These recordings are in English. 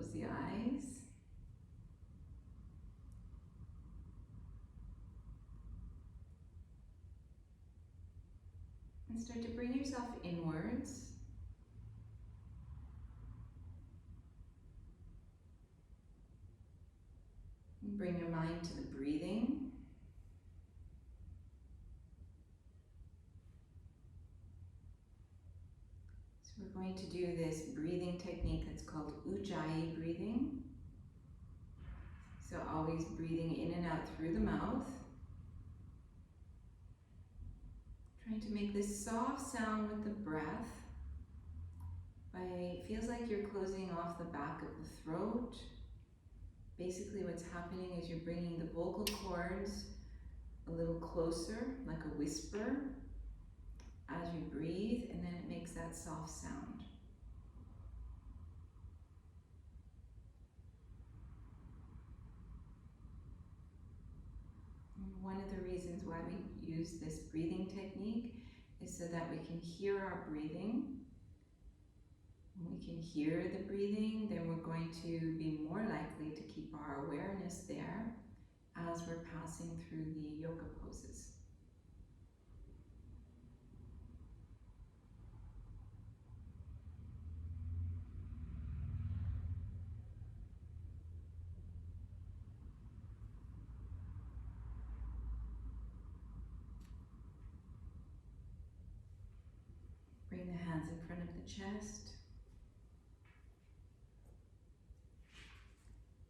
close the eyes. And start to bring yourself inwards. And bring your mind to the breathing. So we're going to do this breathing technique that's called Ujjayi breathing. So always breathing in and out through the mouth. Trying to make this soft sound with the breath. It feels like you're closing off the back of the throat. Basically what's happening is you're bringing the vocal cords a little closer, like a whisper, as you breathe, and then it makes that soft sound. And one of the reasons why we use this breathing technique is so that we can hear our breathing. When we can hear the breathing, then we're going to be more likely to keep our awareness there as we're passing through the yoga poses. Bring the hands in front of the chest.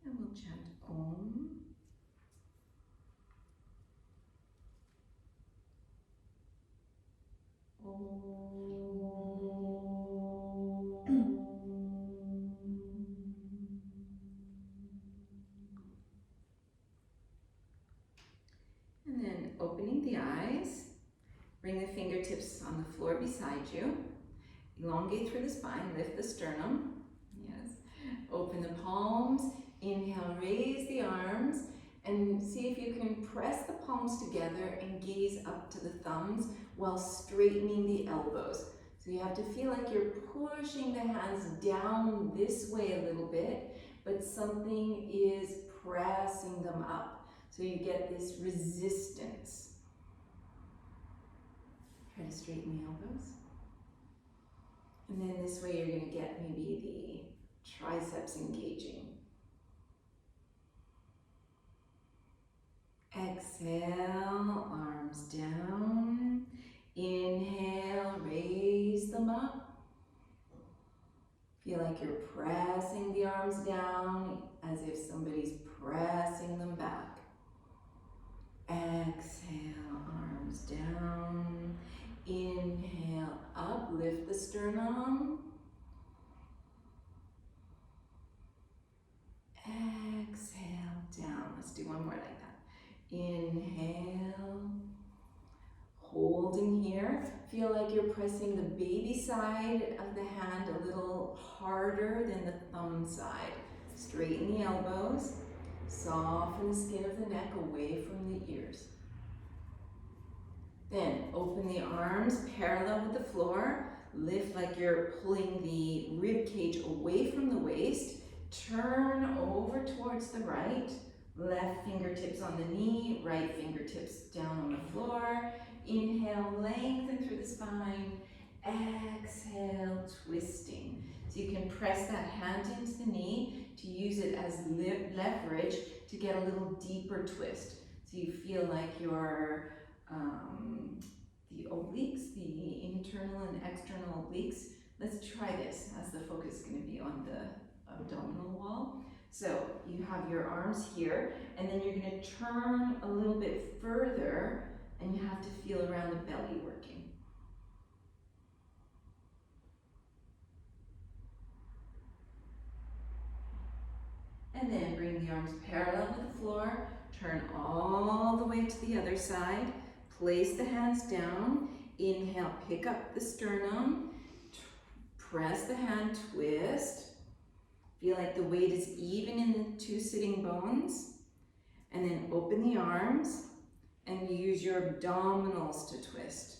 And we'll chant Om. And then opening the eyes, bring the fingertips on the floor beside you. Elongate through the spine, lift the sternum. Yes. Open the palms. Inhale, raise the arms, and see if you can press the palms together and gaze up to the thumbs while straightening the elbows. So you have to feel like you're pushing the hands down this way a little bit, but something is pressing them up. So you get this resistance. Try to straighten the elbows. And then this way you're going to get maybe the triceps engaging. Exhale, arms down. Inhale, raise them up. Feel like you're pressing the arms down as if somebody's pressing them back. Exhale, arms down. Inhale, up, lift the sternum. Exhale, down. Let's do one more like that. Inhale, holding here. Feel like you're pressing the baby side of the hand a little harder than the thumb side. Straighten the elbows, soften the skin of the neck away from the ears. Then open the arms parallel with the floor. Lift like you're pulling the rib cage away from the waist. Turn over towards the right. Left fingertips on the knee, right fingertips down on the floor. Inhale, lengthen through the spine. Exhale, twisting. So you can press that hand into the knee to use it as leverage to get a little deeper twist. So you feel like your the obliques, the internal and external obliques. Let's try this as the focus is going to be on the abdominal wall. So you have your arms here, and then you're going to turn a little bit further, and you have to feel around the belly working. And then bring the arms parallel with the floor, turn all the way to the other side, place the hands down, inhale, pick up the sternum, press the hand, twist. Feel like the weight is even in the two sitting bones. And then open the arms and use your abdominals to twist.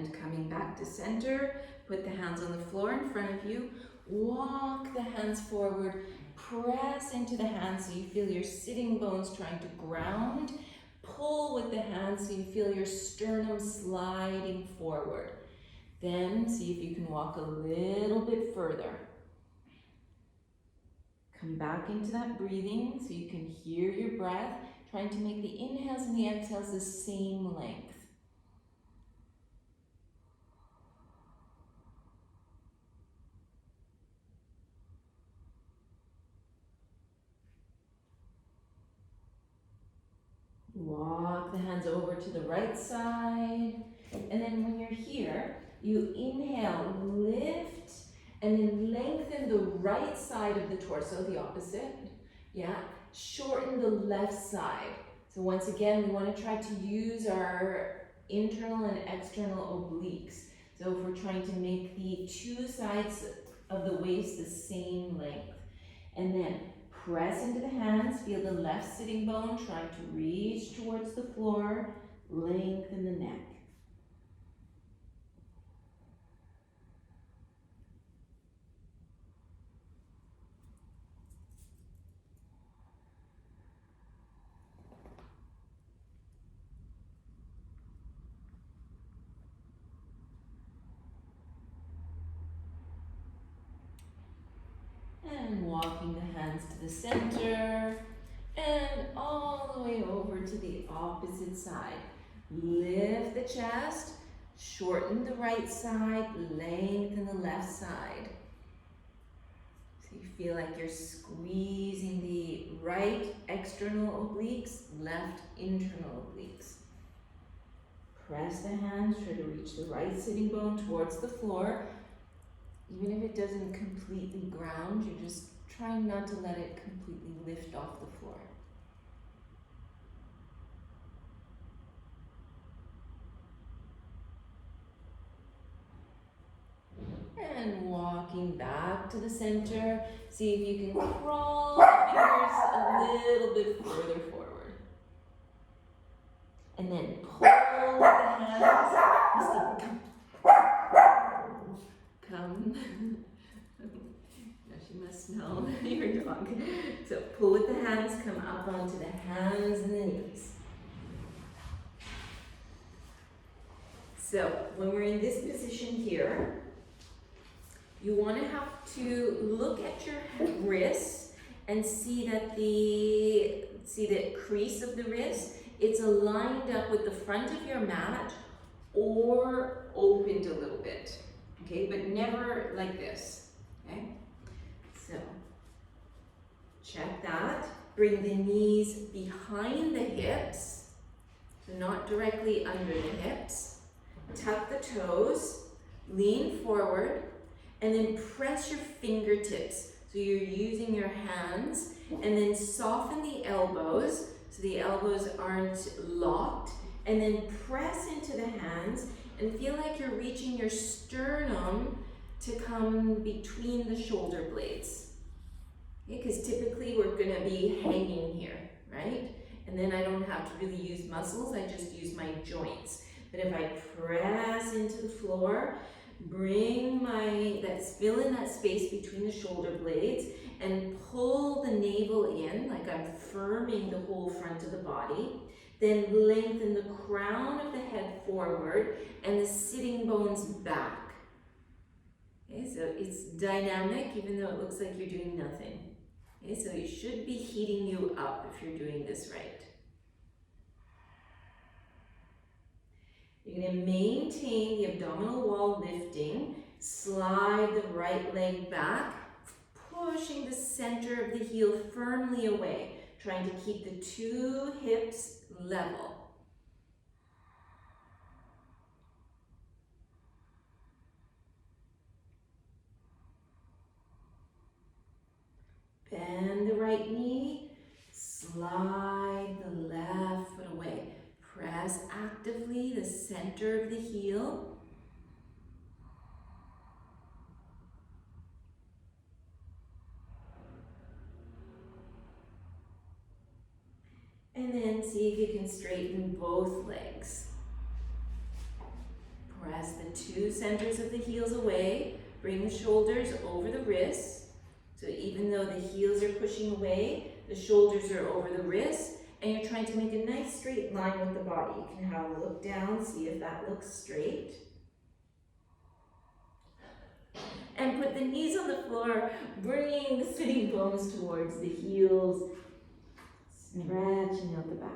And coming back to center, put the hands on the floor in front of you. Walk the hands forward. Press into the hands so you feel your sitting bones trying to ground. Pull with the hands so you feel your sternum sliding forward. Then see if you can walk a little bit further. Come back into that breathing so you can hear your breath, trying to make the inhales and the exhales the same length. Walk the hands over to the right side. And then when you're here, you inhale, lift, and then lengthen the right side of the torso, the opposite. Yeah, shorten the left side. So once again, we want to try to use our internal and external obliques. So if we're trying to make the two sides of the waist the same length. And then press into the hands, feel the left sitting bone trying to reach towards the floor, lengthen the neck. And walking the hands to the center and all the way over to the opposite side. Lift the chest, shorten the right side, lengthen the left side. So you feel like you're squeezing the right external obliques, left internal obliques. Press the hands, try to reach the right sitting bone towards the floor. Even if it doesn't completely ground, you're just trying not to let it completely lift off the floor. And walking back to the center, see if you can crawl the fingers a little bit further forward. And then pull with the hands. Come. Now she must smell your dog. So pull with the hands, come up onto the hands and the knees. So when we're in this position here, you want to have to look at your wrists and see that the crease of the wrist, it's aligned up with the front of your mat or opened a little bit. Okay, but never like this, okay? So, check that. Bring the knees behind the hips, so not directly under the hips. Tuck the toes, lean forward, and then press your fingertips. So you're using your hands, and then soften the elbows, so the elbows aren't locked, and then press into the hands, and feel like you're reaching your sternum to come between the shoulder blades. Okay, because typically we're gonna be hanging here, right? And then I don't have to really use muscles, I just use my joints. But if I press into the floor, bring fill in that space between the shoulder blades and pull the navel in, like I'm firming the whole front of the body. Then lengthen the crown of the head forward and the sitting bones back. Okay, so it's dynamic even though it looks like you're doing nothing. Okay, so it should be heating you up if you're doing this right. You're going to maintain the abdominal wall lifting, slide the right leg back, pushing the center of the heel firmly away, trying to keep the two hips level. Bend the right knee, slide the left foot away. Press actively the center of the heel. And then see if you can straighten both legs. Press the two centers of the heels away. Bring the shoulders over the wrists. So even though the heels are pushing away, the shoulders are over the wrists, and you're trying to make a nice straight line with the body. You can have a look down, see if that looks straight. And put the knees on the floor, bringing the sitting bones towards the heels, stretching out the back.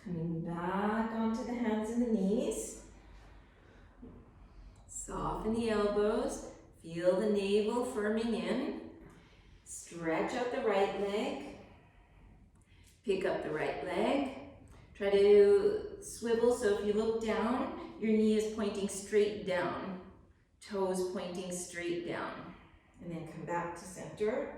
Coming back onto the hands and the knees. Soften the elbows. Feel the navel firming in. Stretch out the right leg. Pick up the right leg. Try to swivel, so if you look down, your knee is pointing straight down. Toes pointing straight down. And then come back to center.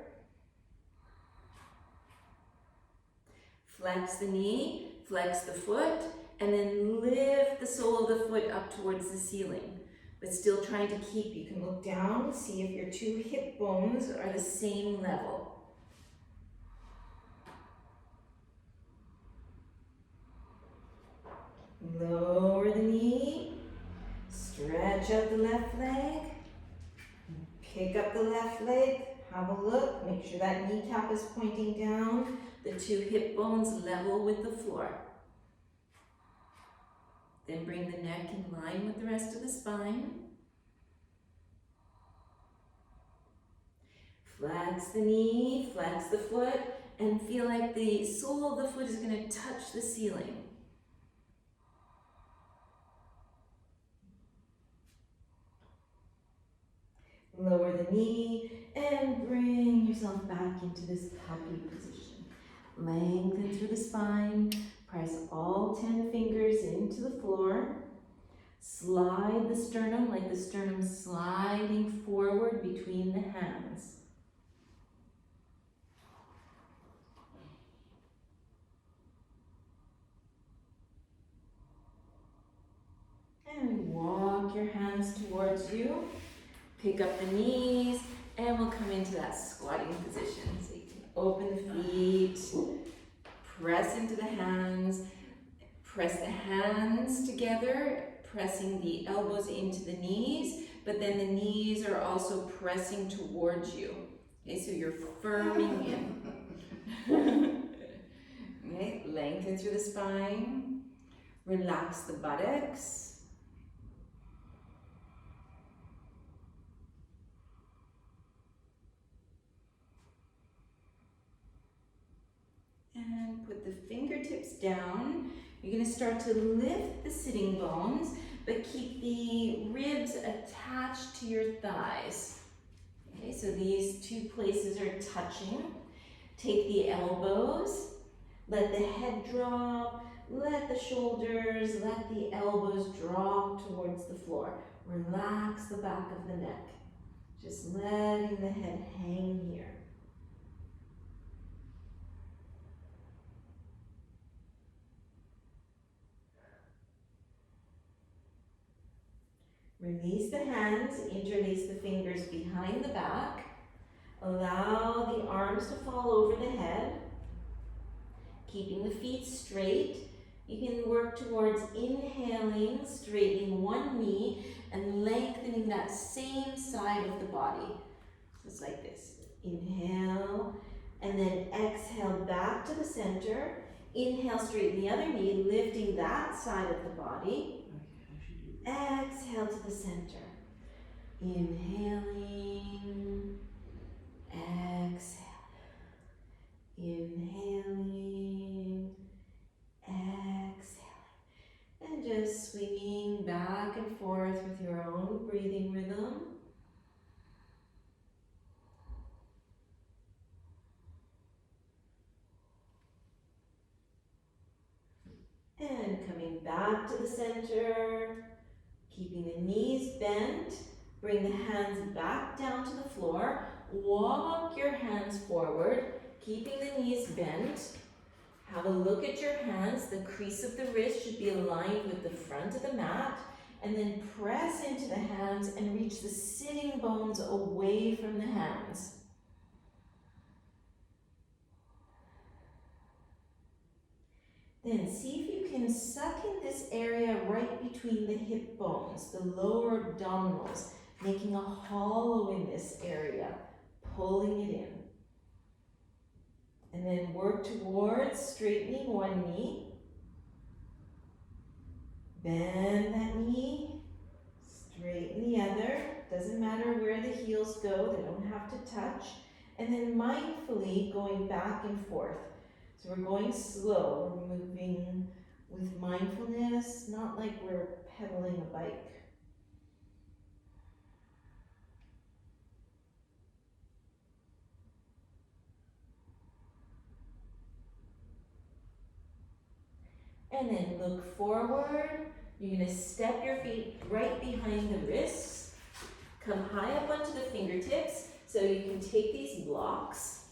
Flex the knee, flex the foot, and then lift the sole of the foot up towards the ceiling. But still trying to keep, you can look down, see if your two hip bones are the same level. Lower the knee, stretch out the left leg, pick up the left leg, have a look, make sure that kneecap is pointing down, the two hip bones level with the floor. Then bring the neck in line with the rest of the spine. Flex the knee, flex the foot, and feel like the sole of the foot is going to touch the ceiling. Lower the knee and bring yourself back into this puppy position. Lengthen through the spine. Press all 10 fingers into the floor. Slide the sternum like the sternum sliding forward between the hands. And walk your hands towards you. Pick up the knees, and we'll come into that squatting position. So you can open the feet, press into the hands, press the hands together, pressing the elbows into the knees, but then the knees are also pressing towards you. Okay, so you're firming in. Okay, lengthen through the spine, relax the buttocks. And put the fingertips down. You're going to start to lift the sitting bones, but keep the ribs attached to your thighs. Okay, so these two places are touching. Take the elbows, let the head drop, let the shoulders, let the elbows drop towards the floor. Relax the back of the neck. Just letting the head hang here. Release the hands, interlace the fingers behind the back. Allow the arms to fall over the head. Keeping the feet straight. You can work towards inhaling, straightening one knee, and lengthening that same side of the body. Just like this. Inhale, and then exhale back to the center. Inhale, straighten the other knee, lifting that side of the body. Exhale to the center. Inhaling, exhale. Inhaling, exhaling. And just swinging back and forth with your own breathing rhythm. And coming back to the center. Keeping the knees bent, bring the hands back down to the floor. Walk your hands forward, keeping the knees bent. Have a look at your hands. The crease of the wrist should be aligned with the front of the mat. and then press into the hands and reach the sitting bones away from the hands. Then see if you can suck in this area right between the hip bones, the lower abdominals, making a hollow in this area, pulling it in. And then work towards straightening one knee. Bend that knee, straighten the other. Doesn't matter where the heels go, they don't have to touch. And then mindfully going back and forth. So we're going slow, we're moving with mindfulness, not like we're pedaling a bike. And then look forward. You're going to step your feet right behind the wrists. Come high up onto the fingertips so you can take these blocks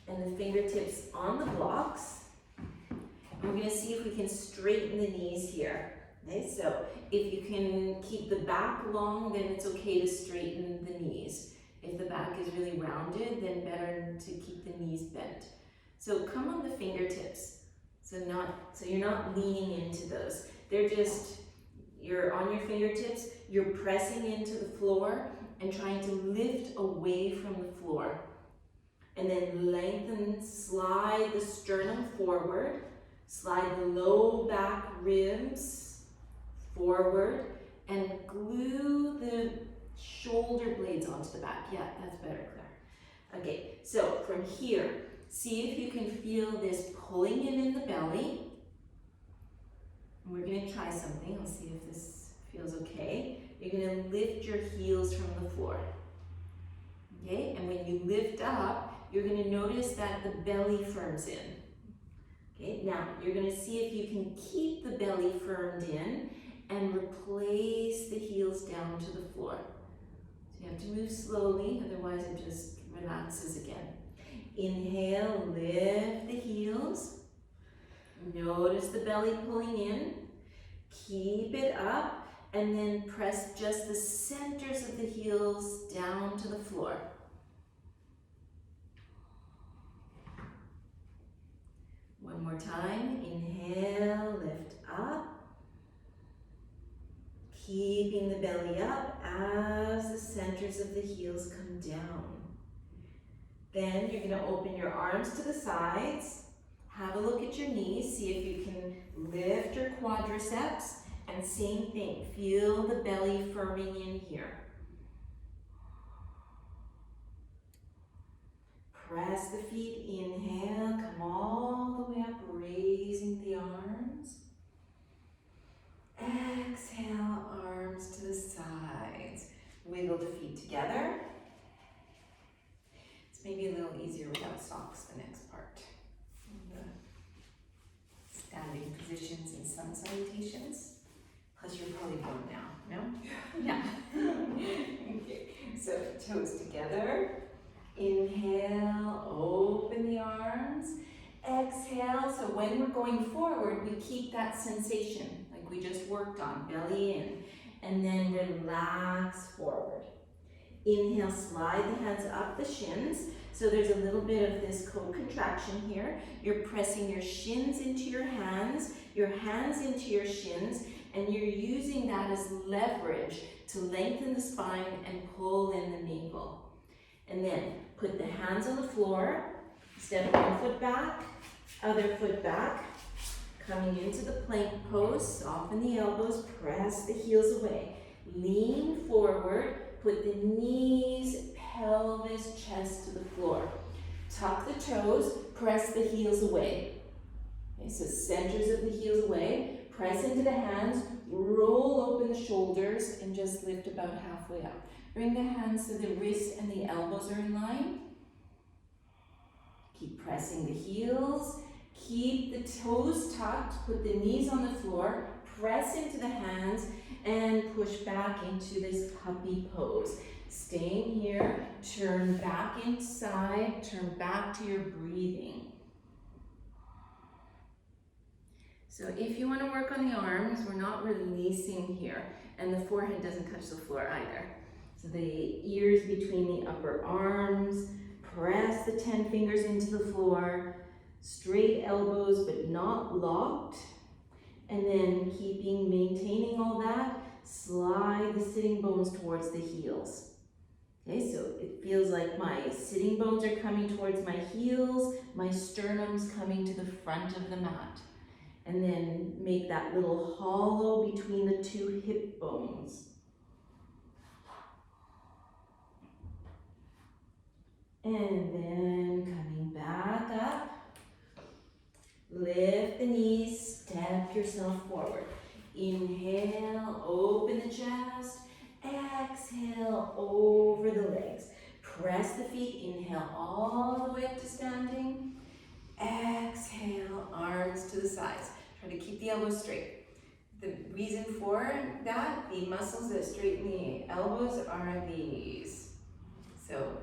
and the fingertips on the blocks. And we're going to see if we can straighten the knees here. Okay, so if you can keep the back long, then it's okay to straighten the knees. If the back is really rounded, then better to keep the knees bent. So come on the fingertips. So you're not leaning into those. They're just, you're on your fingertips, you're pressing into the floor and trying to lift away from the floor. And then lengthen, slide the sternum forward, slide the low back ribs forward, and glue the shoulder blades onto the back. Yeah, that's better, Claire. Okay, so from here, see if you can feel this pulling in the belly. And we're going to try something. I'll see if this feels okay. You're going to lift your heels from the floor. Okay, and when you lift up, you're going to notice that the belly firms in. Okay, now you're going to see if you can keep the belly firmed in and replace the heels down to the floor. So you have to move slowly, otherwise it just relaxes again. Inhale, lift the heels. Notice the belly pulling in. Keep it up, and then press just the centers of the heels down to the floor. One more time. Inhale, lift up. Keeping the belly up as the centers of the heels come down. Then you're going to open your arms to the sides. Have a look at your knees. See if you can lift your quadriceps. And same thing. Feel the belly firming in here. Press the feet, inhale, come all the way up, raising the arms. Exhale, arms to the sides. Wiggle the feet together. It's maybe a little easier without socks, the next part. The standing positions and sun salutations. Plus you're probably bored now, no? Yeah. Okay, so toes together. Inhale, open the arms. Exhale, so when we're going forward, we keep that sensation like we just worked on, belly in, and then relax forward. Inhale, slide the hands up the shins. So there's a little bit of this co-contraction here. You're pressing your shins into your hands into your shins, and you're using that as leverage to lengthen the spine and pull in the navel. And then put the hands on the floor, step one foot back, other foot back, coming into the plank pose, soften the elbows, press the heels away. Lean forward, put the knees, pelvis, chest to the floor. Tuck the toes, press the heels away. Okay, so centers of the heels away, press into the hands, roll open the shoulders, and just lift about halfway up. Bring the hands so the wrists and the elbows are in line. Keep pressing the heels. Keep the toes tucked. Put the knees on the floor. Press into the hands and push back into this puppy pose. Staying here. Turn back inside. Turn back to your breathing. So if you want to work on the arms, we're not releasing here, and the forehead doesn't touch the floor either. So the ears between the upper arms, press the 10 fingers into the floor, straight elbows but not locked, and then maintaining all that, slide the sitting bones towards the heels. Okay, so it feels like my sitting bones are coming towards my heels, my sternum's coming to the front of the mat. And then make that little hollow between the two hip bones. And then coming back up, lift the knees, step yourself forward. Inhale, open the chest, exhale over the legs. Press the feet, inhale all the way up to standing. Exhale, arms to the sides. Try to keep the elbows straight. The reason for that, the muscles that straighten the elbows are these. So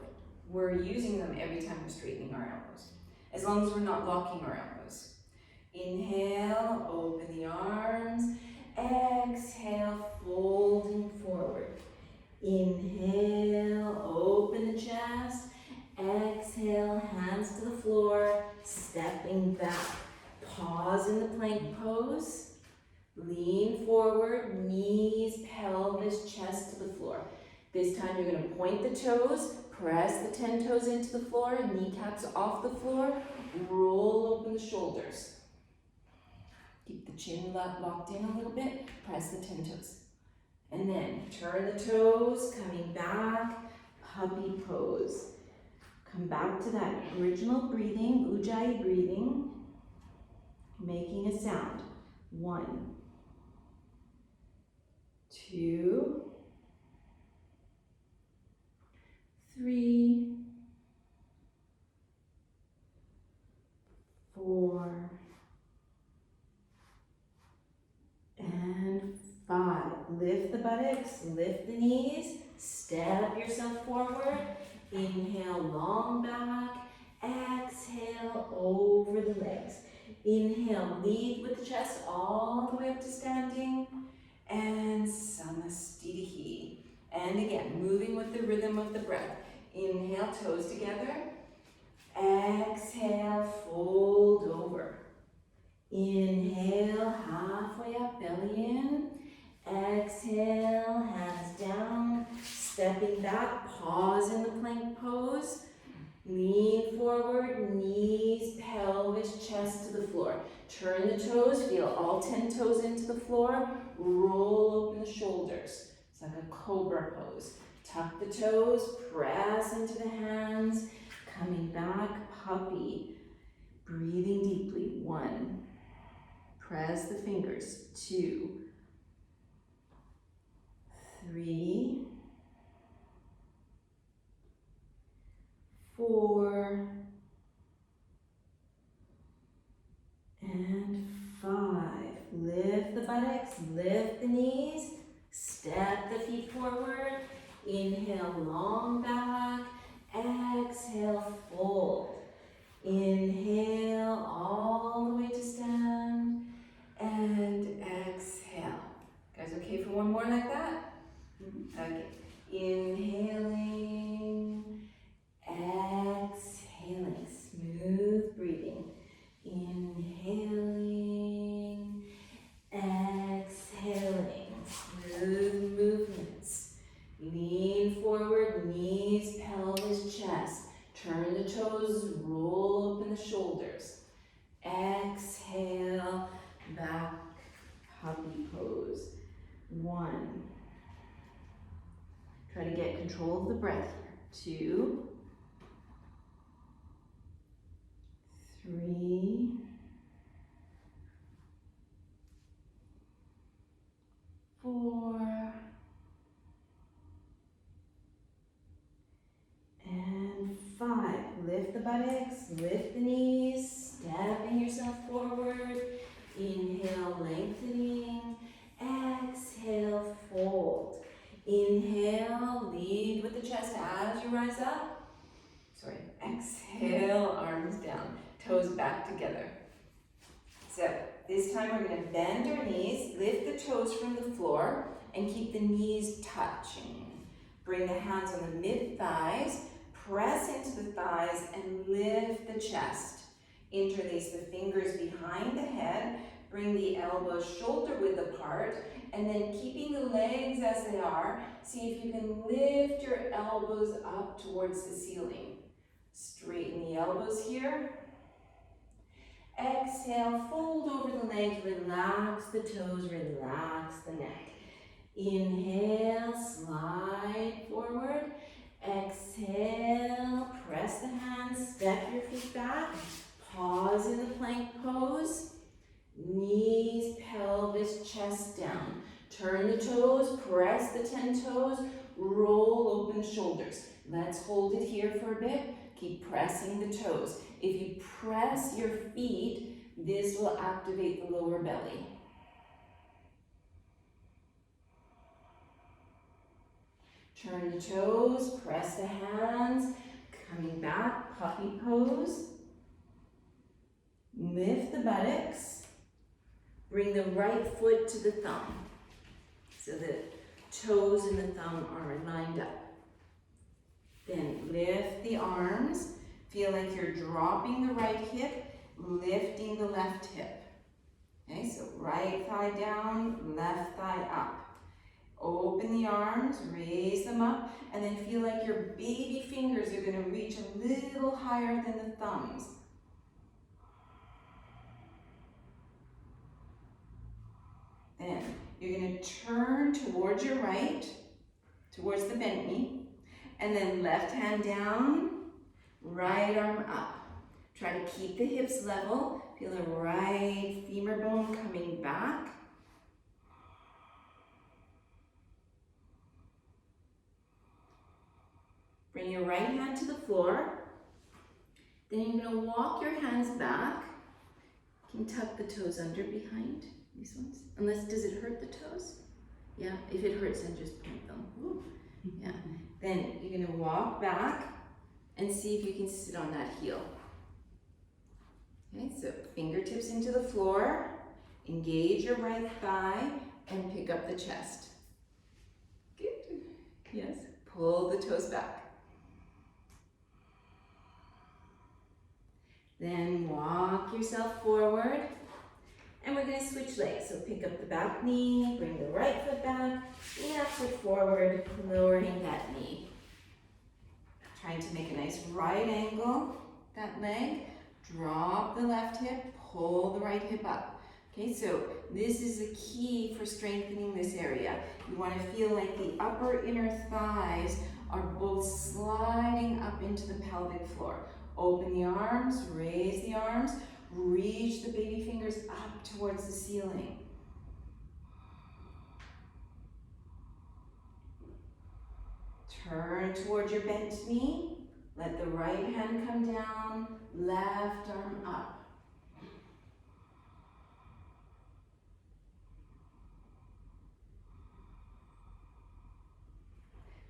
we're using them every time we're straightening our elbows, as long as we're not locking our elbows. Inhale, open the arms. Exhale, folding forward. Inhale, open the chest. Exhale, hands to the floor, stepping back. Pause in the plank pose. Lean forward, knees, pelvis, chest to the floor. This time you're going to point the toes, press the 10 toes into the floor, kneecaps off the floor, roll open the shoulders. Keep the chin locked in a little bit, press the 10 toes. And then turn the toes, coming back, puppy pose. Come back to that original breathing, Ujjayi breathing, making a sound. 1, 2, 3, 4, and 5. Lift the buttocks, lift the knees, step yourself forward. Inhale, long back. Exhale, over the legs. Inhale, lead with the chest all the way up to standing. And Samastitihi. And again, moving with the rhythm of the breath. Inhale, toes together. Exhale, fold over. Inhale, halfway up, belly in. Exhale, hands down. Stepping back, pause in the plank pose. Lean forward, knees, pelvis, chest to the floor. Turn the toes, feel all 10 toes into the floor. Roll open the shoulders. It's like a cobra pose. Tuck the toes, press into the hands. Coming back, puppy. Breathing deeply. 1. Press the fingers. 2, 3, 4, and 5. Lift the buttocks, lift the knees, step the feet forward. Inhale, long back. Exhale, fold. Inhale, all the way to stand. And exhale. Guys, okay for one more like that? Okay. Inhaling, exhaling, smooth breathing. Inhaling, exhaling, smooth movements. Lean forward, knees, pelvis, chest. Turn the toes, roll open the shoulders. Exhale, back, puppy pose. 1. Try to get control of the breath here. 2, 3, 4, and 5. Lift the buttocks, lift the knees, stepping yourself forward. Inhale, lengthening. Exhale, fold. Inhale, lead with the chest as you rise up. Exhale, arms down, toes back together. So This time we're going to bend our knees, lift the toes from the floor, and keep the knees touching. Bring the hands on the mid-thighs, press into the thighs, and lift the chest. Interlace the fingers behind the head, bring the elbows shoulder width apart, and then keeping the legs as they are, see if you can lift your elbows up towards the ceiling. Straighten the elbows here. Exhale, fold over the legs, relax the toes, relax the neck. Inhale, slide forward. Exhale, press the hands, step your feet back. Pause in the plank pose. Knees, pelvis, chest down. Turn the toes, press the 10 toes, roll open shoulders. Let's hold it here for a bit. Keep pressing the toes. If you press your feet, this will activate the lower belly. Turn the toes, press the hands, coming back, puppy pose. Lift the buttocks. Bring the right foot to the thumb. So the toes and the thumb are lined up. Then lift the arms. Feel like you're dropping the right hip, lifting the left hip. Okay, so right thigh down, left thigh up. Open the arms, raise them up, and then feel like your baby fingers are going to reach a little higher than the thumbs. Then you're going to turn towards your right, towards the bent knee, and then left hand down, right arm up. Try to keep the hips level. Feel the right femur bone coming back. Bring your right hand to the floor. Then you're going to walk your hands back. You can tuck the toes under behind these ones. Unless, does it hurt the toes? Yeah, if it hurts, then just point them. Ooh. Yeah. Then you're going to walk back and see if you can sit on that heel. Okay, so fingertips into the floor. Engage your right thigh and pick up the chest. Good. Yes. Pull the toes back. Then walk yourself forward, and we're going to switch legs. So pick up the back knee, bring the right foot back, left foot forward, lowering that knee. Trying to make a nice right angle, that leg. Drop the left hip, pull the right hip up. Okay, so this is the key for strengthening this area. You want to feel like the upper inner thighs are both sliding up into the pelvic floor. Open the arms, raise the arms, reach the baby fingers up towards the ceiling. Turn towards your bent knee. Let the right hand come down, left arm up.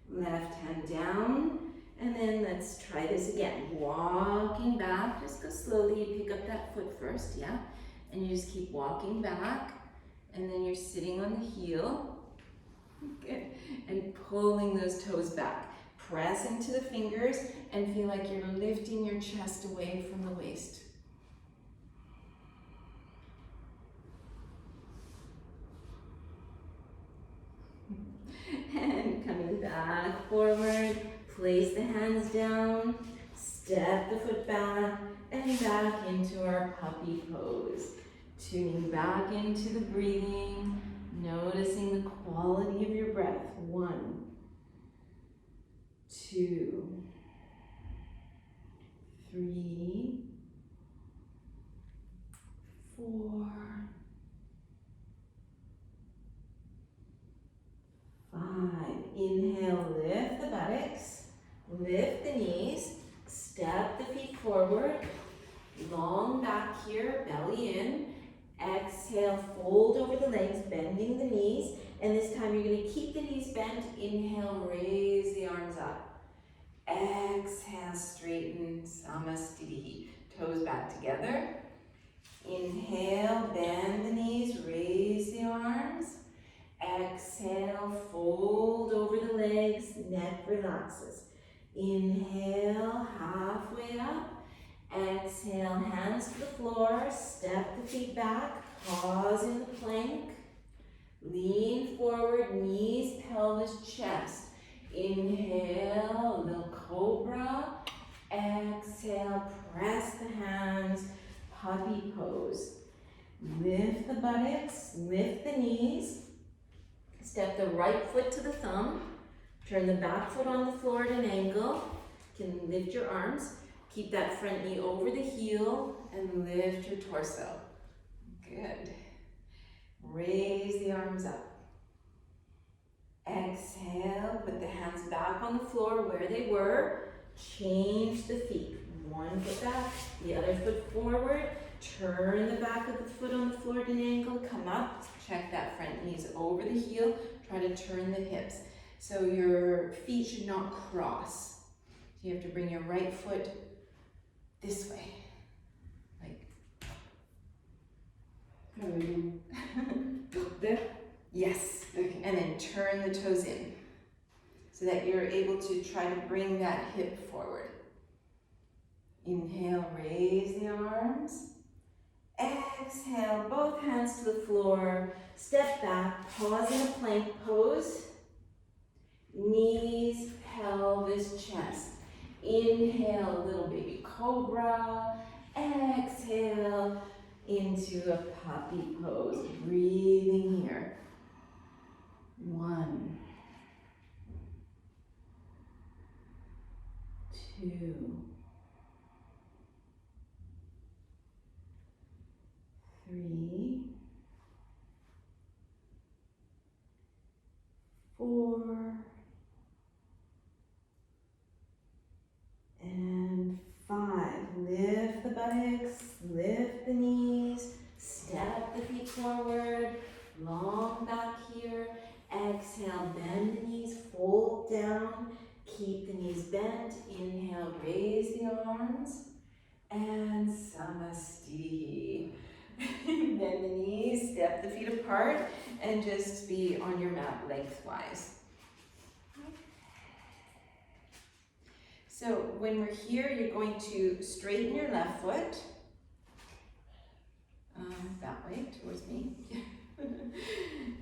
Left hand down. And then let's try this again. Walking back, just go slowly. You pick up that foot first, yeah? And you just keep walking back. And then you're sitting on the heel. Good. And pulling those toes back. Press into the fingers and feel like you're lifting your chest away from the waist. And coming back forward. Place the hands down, step the foot back, and back into our puppy pose. Tuning back into the breathing, noticing the quality of your breath. 1, 2, 3, 4, 5. Inhale, lift the buttocks. Lift the knees, step the feet forward, long back here, belly in. Exhale, fold over the legs, bending the knees. And this time you're going to keep the knees bent. Inhale, raise the arms up. Exhale, straighten, Samastitihi. Toes back together. Inhale, bend the knees, raise the arms. Exhale, fold over the legs, neck relaxes. Inhale, halfway up. Exhale, hands to the floor, step the feet back, pause in the plank. Lean forward, knees, pelvis, chest. Inhale, little cobra. Exhale, press the hands, puppy pose. Lift the buttocks, lift the knees. Step the right foot to the thumb. Turn the back foot on the floor at an angle. You can lift your arms. Keep that front knee over the heel and lift your torso. Good. Raise the arms up. Exhale, put the hands back on the floor where they were. Change the feet. One foot back, the other foot forward. Turn the back of the foot on the floor at an angle. Come up. Check that front knees over the heel. Try to turn the hips. So your feet should not cross. So you have to bring your right foot this way. Like. There? Yes. Okay. And then turn the toes in so that you're able to try to bring that hip forward. Inhale, raise the arms. Exhale, both hands to the floor. Step back, pause in a plank pose. Knees, pelvis, chest. Inhale, little baby cobra. Exhale into a puppy pose. Breathing here. 1, 2, 3, 4, and 5. Lift the buttocks, lift the knees, step the feet forward, long back here. Exhale, bend the knees, fold down, keep the knees bent. Inhale, raise the arms, and Samasti. Bend the knees, step the feet apart, and just be on your mat lengthwise. So when we're here, you're going to straighten your left foot. That way, towards me.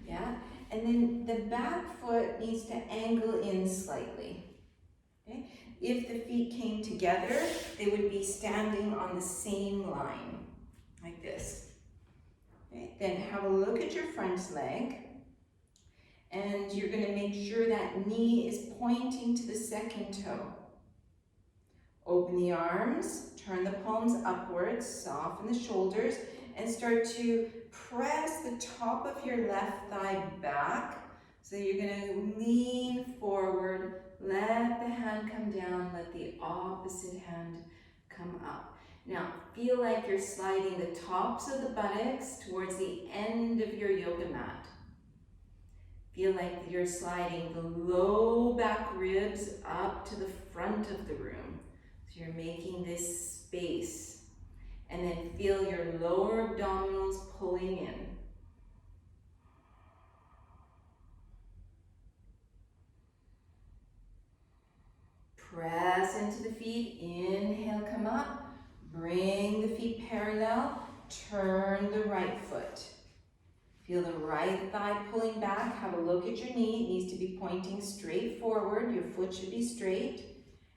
Yeah. And then the back foot needs to angle in slightly. Okay? If the feet came together, they would be standing on the same line, like this. Okay? Then have a look at your front leg, and you're going to make sure that knee is pointing to the second toe. Open the arms, turn the palms upwards, soften the shoulders, and start to press the top of your left thigh back. So you're going to lean forward, let the hand come down, let the opposite hand come up. Now, feel like you're sliding the tops of the buttocks towards the end of your yoga mat. Feel like you're sliding the low back ribs up to the front of the room. So you're making this space. And then feel your lower abdominals pulling in. Press into the feet. Inhale, come up. Bring the feet parallel. Turn the right foot. Feel the right thigh pulling back. Have a look at your knee. It needs to be pointing straight forward. Your foot should be straight.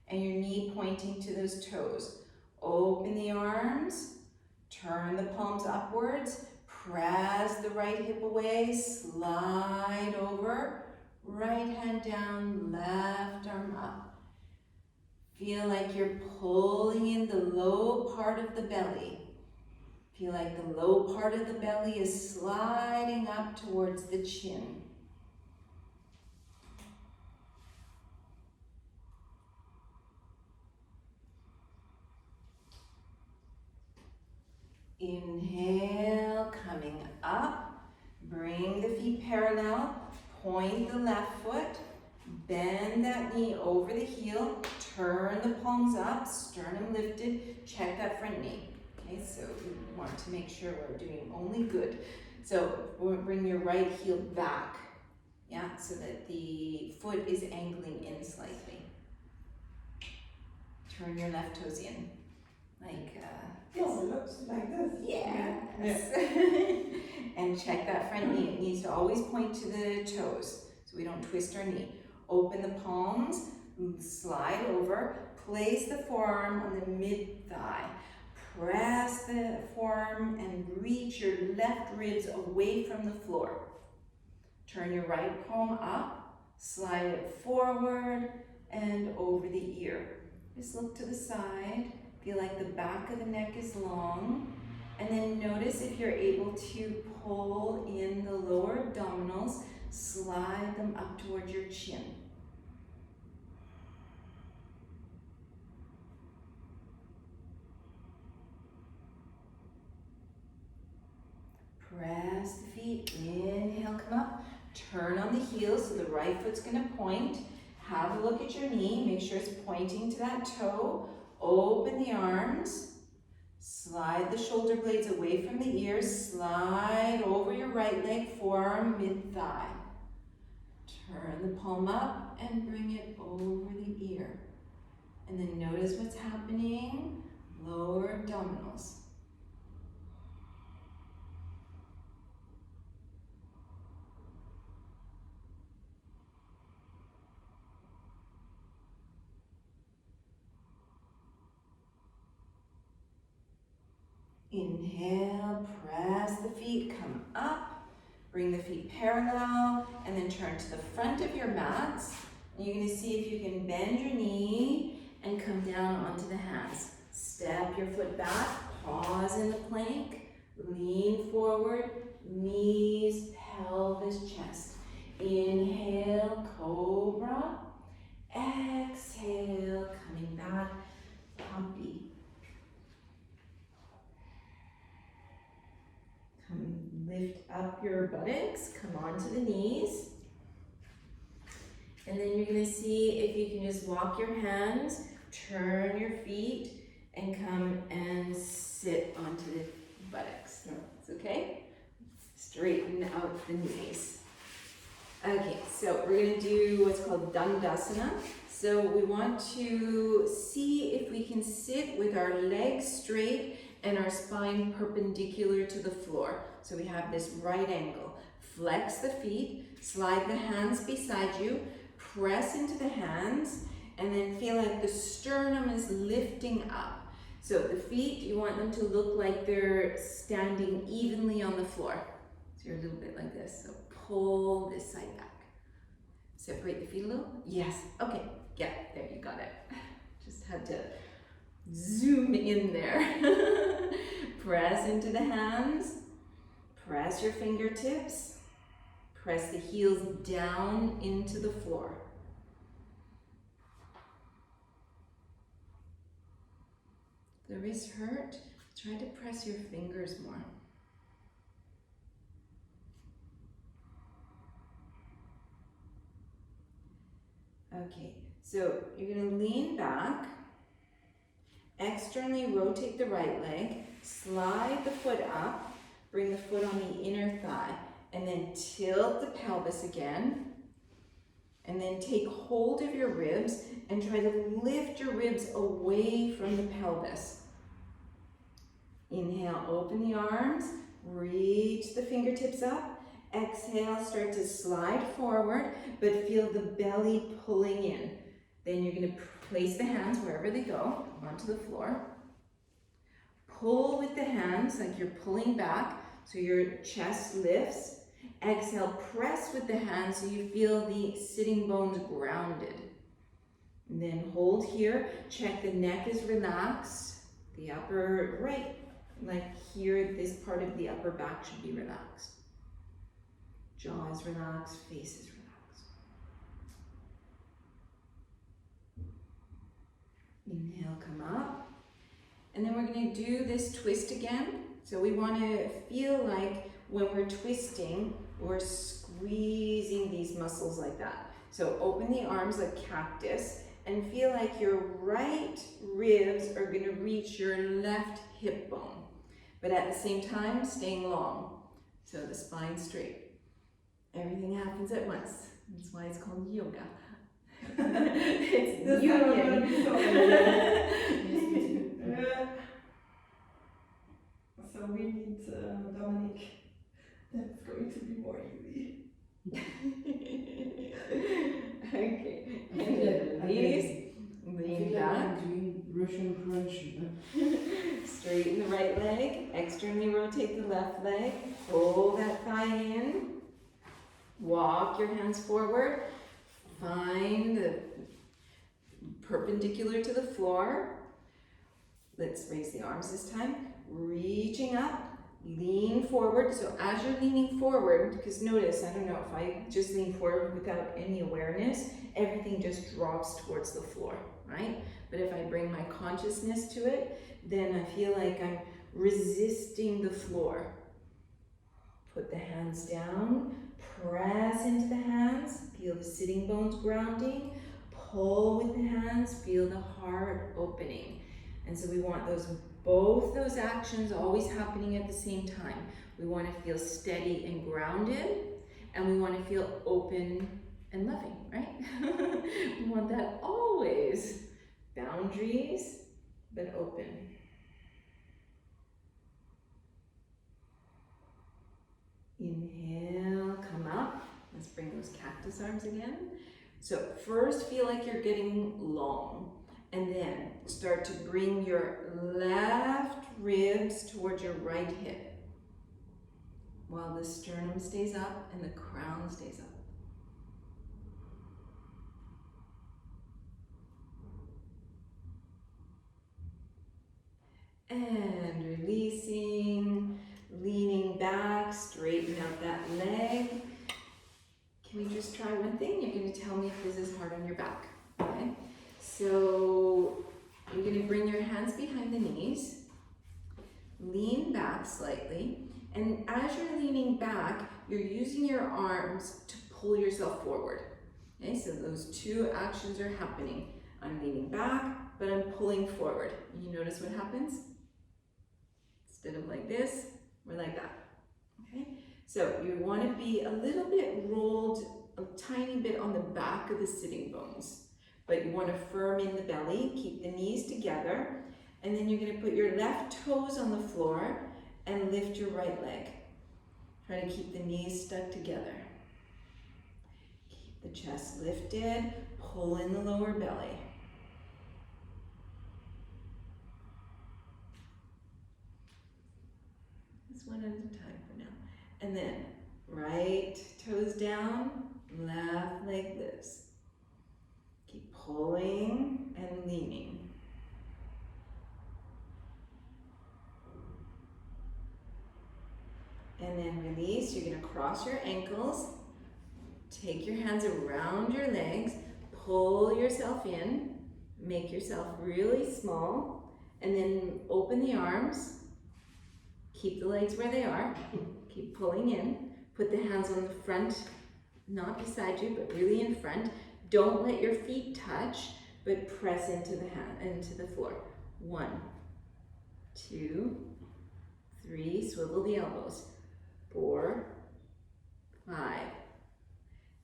And your knee pointing to those toes. Open the arms, turn the palms upwards, press the right hip away, slide over, right hand down, left arm up. Feel like you're pulling in the low part of the belly. Feel like the low part of the belly is sliding up towards the chin. Inhale, coming up, bring the feet parallel, point the left foot, bend that knee over the heel, turn the palms up, sternum lifted, check that front knee. Okay, so we want to make sure we're doing only good. So we'll bring your right heel back, yeah, so that the foot is angling in slightly. Turn your left toes in, like Oh, it looks like this. yes. And check that front knee. It needs to always point to the toes, so we don't twist our knee. Open the palms, slide over, place the forearm on the mid-thigh. Press the forearm and reach your left ribs away from the floor. Turn your right palm up, slide it forward and over the ear. Just look to the side, feel like the back of the neck is long, and then notice if you're able to pull in the lower abdominals, slide them up towards your chin. Press the feet, inhale, come up, turn on the heels so the right foot's gonna point. Have a look at your knee, make sure it's pointing to that toe. Open the arms, slide the shoulder blades away from the ears, slide over your right leg, forearm, mid-thigh. Turn the palm up and bring it over the ear. And then notice what's happening, lower abdominals. Inhale, press the feet, come up, bring the feet parallel, and then turn to the front of your mats. And you're gonna see if you can bend your knee and come down onto the hands. Step your foot back, pause in the plank, lean forward, knees, pelvis, chest. Inhale, cobra. Exhale, coming back, puppy. Lift up your buttocks, come onto the knees. And then you're gonna see if you can just walk your hands, turn your feet, and come and sit onto the buttocks. It's okay? Straighten out the knees. Okay, so we're gonna do what's called Dandasana. So we want to see if we can sit with our legs straight and our spine perpendicular to the floor. So we have this right angle. Flex the feet, slide the hands beside you, press into the hands, and then feel like the sternum is lifting up. So the feet, you want them to look like they're standing evenly on the floor. So you're a little bit like this. So pull this side back. Separate the feet a little. Yes, okay, yeah, there, you got it. Just had to zoom in there. Press into the hands. Press your fingertips. Press the heels down into the floor. If the wrists hurt, try to press your fingers more. Okay, so you're going to lean back. Externally rotate the right leg, slide the foot up, bring the foot on the inner thigh, and then tilt the pelvis again, and then take hold of your ribs and try to lift your ribs away from the pelvis. Inhale, open the arms, reach the fingertips up. Exhale, start to slide forward, but feel the belly pulling in. Then you're going to place the hands wherever they go, onto the floor. Pull with the hands like you're pulling back so your chest lifts. Exhale, press with the hands so you feel the sitting bones grounded. And then hold here, check the neck is relaxed. The upper right, like here, this part of the upper back should be relaxed. Jaw is relaxed, face is relaxed. Inhale, come up. And then we're going to do this twist again. So we want to feel like when we're twisting, we're squeezing these muscles like that. So open the arms like cactus and feel like your right ribs are going to reach your left hip bone, but at the same time staying long, so the spine straight. Everything happens at once. That's why it's called yoga. It's union. So we need Dominic. That's going to be more easy. Okay. And release. Lean back. I'm doing Russian crunch. Straighten the right leg. Externally rotate the left leg. Pull that thigh in. Walk your hands forward. Find the perpendicular to the floor. Let's raise the arms this time. Reaching up. Lean forward. So as you're leaning forward, because notice, I don't know, if I just lean forward without any awareness, everything just drops towards the floor, right? But if I bring my consciousness to it, then I feel like I'm resisting the floor. Put the hands down, press into the hands, feel the sitting bones grounding, pull with the hands, feel the heart opening. And so we want both those actions always happening at the same time. We want to feel steady and grounded, and we want to feel open and loving, right? We want that always. Boundaries, but open. Inhale, come up. Let's bring those cactus arms again. So first feel like you're getting long. And then start to bring your left ribs towards your right hip while the sternum stays up and the crown stays up. And releasing, leaning back, straighten out that leg. Can we just try one thing? You're going to tell me if this is hard on your back, okay? So you're going to bring your hands behind the knees, lean back slightly, and as you're leaning back, you're using your arms to pull yourself forward. Okay, so those two actions are happening. I'm leaning back, but I'm pulling forward. You notice what happens? Instead of like this, we're like that. Okay, so you want to be a little bit rolled, a tiny bit on the back of the sitting bones. But you want to firm in the belly, keep the knees together, and then you're going to put your left toes on the floor and lift your right leg. Try to keep the knees stuck together. Keep the chest lifted, pull in the lower belly. Just one at a time for now. And then right toes down, left leg lifts. Keep pulling and leaning. And then release. You're going to cross your ankles. Take your hands around your legs. Pull yourself in. Make yourself really small. And then open the arms. Keep the legs where they are. Keep pulling in. Put the hands on the front, not beside you, but really in front. Don't let your feet touch, but press into the floor. 1, 2, 3, swivel the elbows. 4, 5.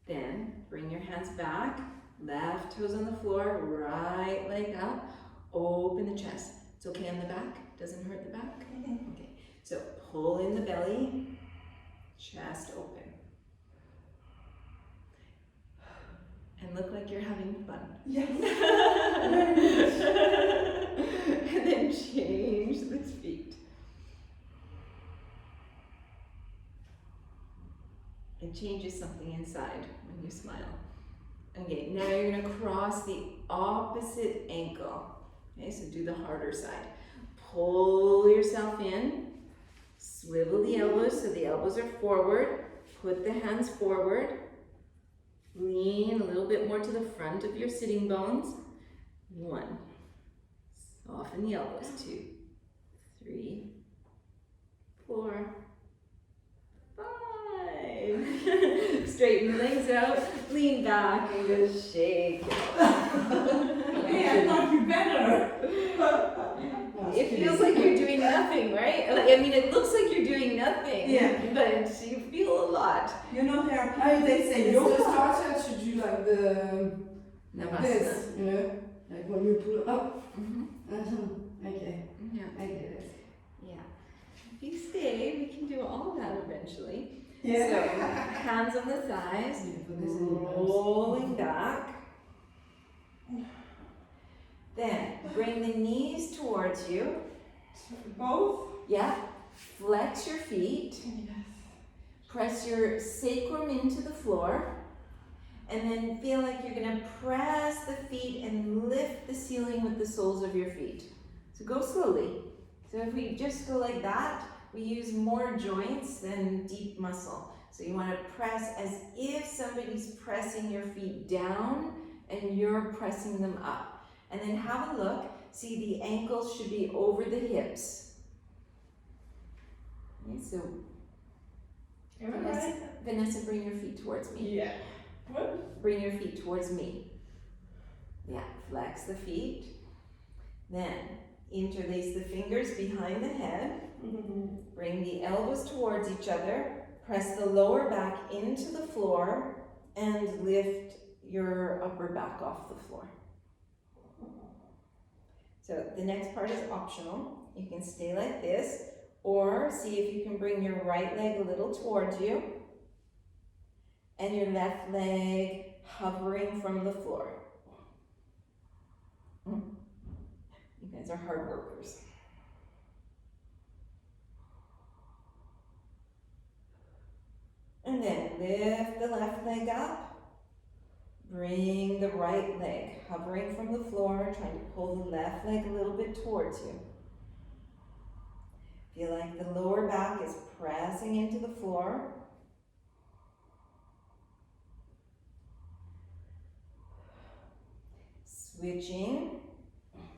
Then bring your hands back, left toes on the floor, right leg up, open the chest. It's okay on the back, doesn't hurt the back? Okay, so pull in the belly, chest open. And look like you're having fun. Yes. And then change the feet. It changes something inside when you smile. Okay, now you're going to cross the opposite ankle. Okay, so do the harder side. Pull yourself in. Swivel the elbows so the elbows are forward. Put the hands forward. Lean a little bit more to the front of your sitting bones. 1. Soften the elbows. 2, 3, 4, 5. Straighten the legs out, lean back and just shake. Hey, I thought you better. It feels like you're doing nothing, right? Like, I mean, it looks like you're doing nothing, Yeah. but you feel a lot. You know, there are people, they say It's yoga. the starter to do like the Namaste. this, you know, like when you pull up. Mm-hmm. Okay, Yeah. I get it. Yeah. If you stay, we can do all that eventually. Yeah. So, hands on the thighs, Yeah, but this is in the house. rolling back. Then, bring the knees towards you. Both? Yeah. Flex your feet. Yes. Press your sacrum into the floor. And then feel like you're going to press the feet and lift the ceiling with the soles of your feet. So go slowly. So if we just go like that, we use more joints than deep muscle. So you want to press as if somebody's pressing your feet down and you're pressing them up. And then have a look. See, the ankles should be over the hips. Okay, so Vanessa, bring your feet towards me. Yeah. What? Bring your feet towards me. Yeah, flex the feet. Then interlace the fingers behind the head. Bring the elbows towards each other. Press the lower back into the floor and lift your upper back off the floor. So the next part is optional. You can stay like this or see if you can bring your right leg a little towards you and your left leg hovering from the floor. You guys are hard workers. And then lift the left leg up. Bring the right leg hovering from the floor, trying to pull the left leg a little bit towards you. Feel like the lower back is pressing into the floor. Switching.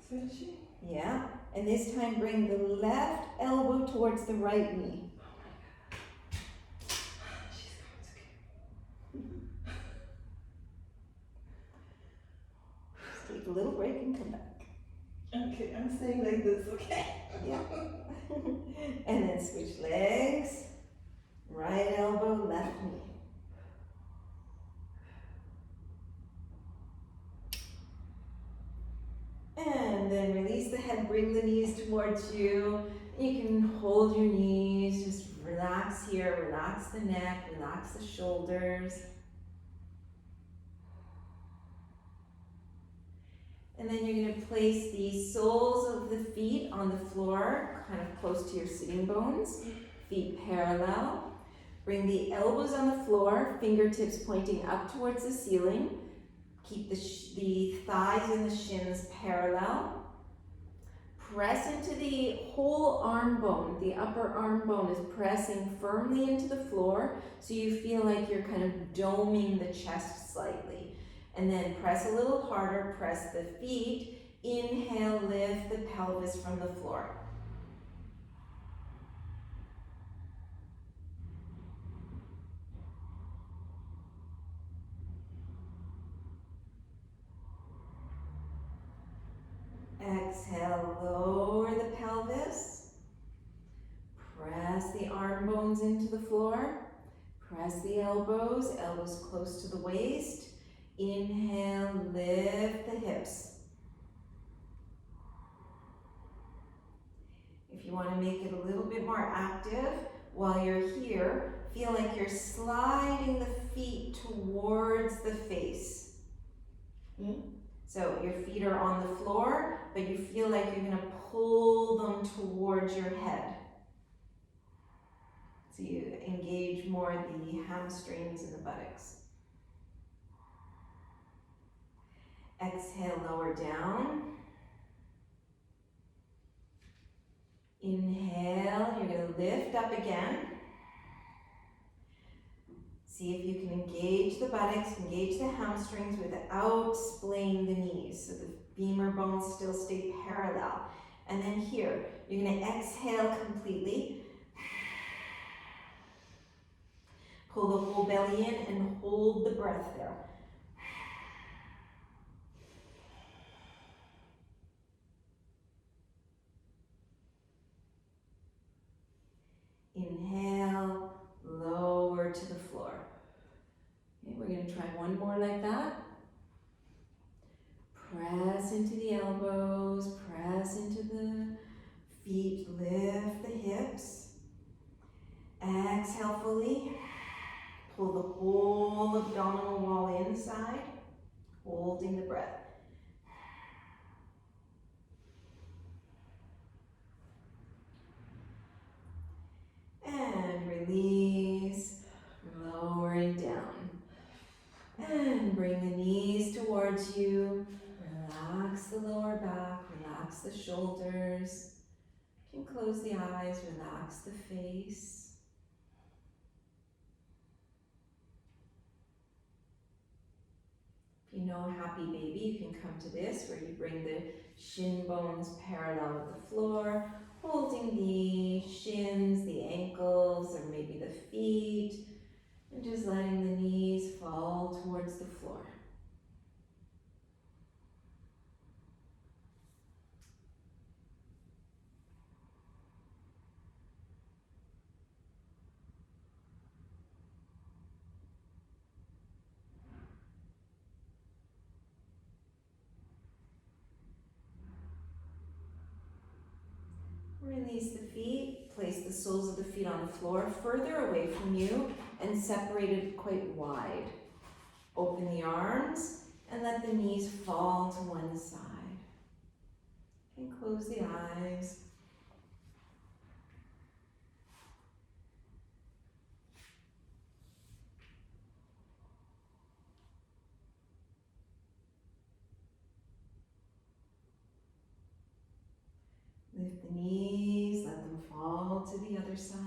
Switching? Yeah. And this time bring the left elbow towards the right knee. Take a little break and come back. Okay, I'm staying like this, okay? Yeah. And then switch legs. Right elbow, left knee. And then release the head, bring the knees towards you. You can hold your knees, just relax here, relax the neck, relax the shoulders. And then you're going to place the soles of the feet on the floor, kind of close to your sitting bones, feet parallel. Bring the elbows on the floor, fingertips pointing up towards the ceiling. Keep the thighs and the shins parallel. Press into the whole arm bone. The upper arm bone is pressing firmly into the floor, so you feel like you're kind of doming the chest slightly. And then press a little harder, press the feet. Inhale, lift the pelvis from the floor. Exhale, lower the pelvis. Press the arm bones into the floor. Press the elbows, elbows close to the waist. Inhale, lift the hips. If you want to make it a little bit more active, while you're here, feel like you're sliding the feet towards the face. So your feet are on the floor, but you feel like you're going to pull them towards your head. So you engage more the hamstrings and the buttocks. Exhale, lower down. Inhale, you're going to lift up again. See if you can engage the buttocks, engage the hamstrings without splaying the knees. So the femur bones still stay parallel. And then here, you're going to exhale completely. Pull the whole belly in and hold the breath there. Inhale, lower to the floor. Okay, we're going to try one more like that. Press into the elbows, press into the feet, lift the hips. Exhale fully. Pull the whole abdominal wall inside, holding the breath. And release, lowering down. And bring the knees towards you. Relax the lower back, relax the shoulders. You can close the eyes, relax the face. If you know happy baby, you can come to this where you bring the shin bones parallel with the floor, holding the shins, the ankles, or maybe the feet, and just letting the knees fall towards the floor. Release the feet, place the soles of the feet on the floor further away from you and separated quite wide. Open the arms and let the knees fall to one side. And close the eyes. Lift the knees, let them fall to the other side.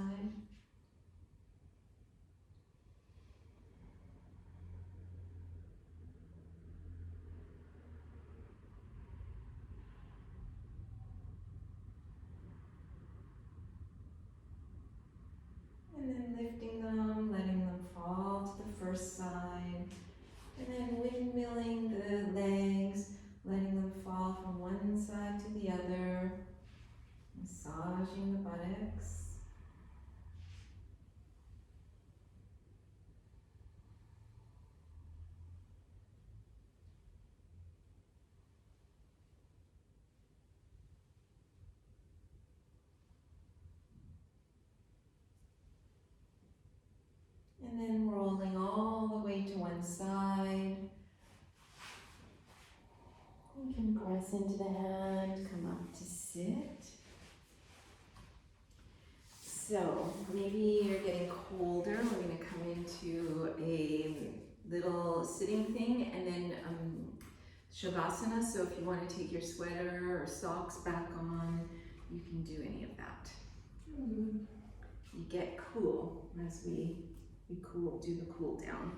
And then lifting them, letting them fall to the first side. And then windmilling the legs, letting them fall from one side to the other. Massaging the buttocks. And then rolling all the way to one side. You can press into the hand, come up to sit. So maybe you're getting colder. We're going to come into a little sitting thing and then Savasana. So if you want to take your sweater or socks back on, you can do any of that. You get cool as we do the cool down.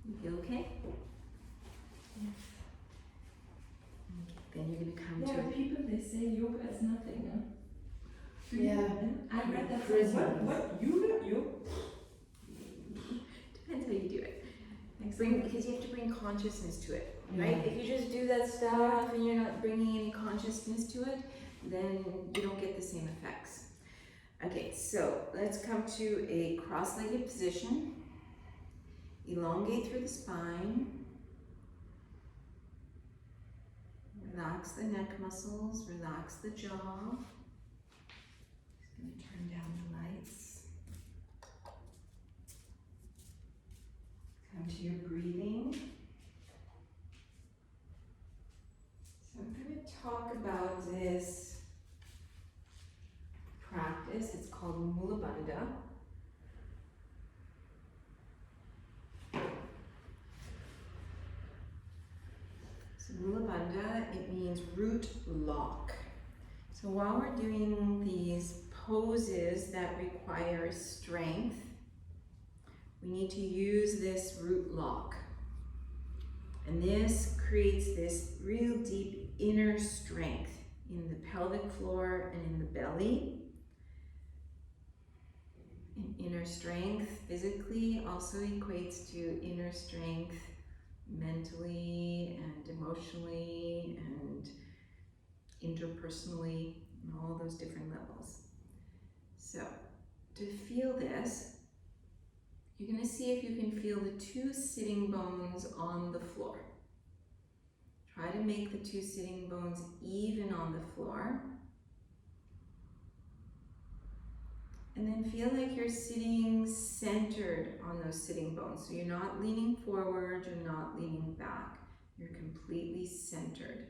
You feel okay? Yes. Then you're going to come Yeah, to people they say yoga is nothing. Huh? Do you- Yeah. I read that. Crazy. What yoga? Depends how you do it. Because you have to bring consciousness to it, right? Yeah. If you just do that stuff and you're not bringing any consciousness to it, then you don't get the same effects. Okay, so let's come to a cross-legged position. Elongate through the spine. Relax the neck muscles, relax the jaw. Just going to turn down the lights. Come to your breathing. So I'm going to talk about this practice. It's called Mula Bandha. So Mula Bandha, it means root lock. So while we're doing these poses that require strength, we need to use this root lock. And this creates this real deep inner strength in the pelvic floor and in the belly. And inner strength physically also equates to inner strength mentally and emotionally and interpersonally, and all those different levels. So, to feel this, you're going to see if you can feel the two sitting bones on the floor. Try to make the two sitting bones even on the floor. And then feel like you're sitting centered on those sitting bones. So you're not leaning forward, you're not leaning back. You're completely centered.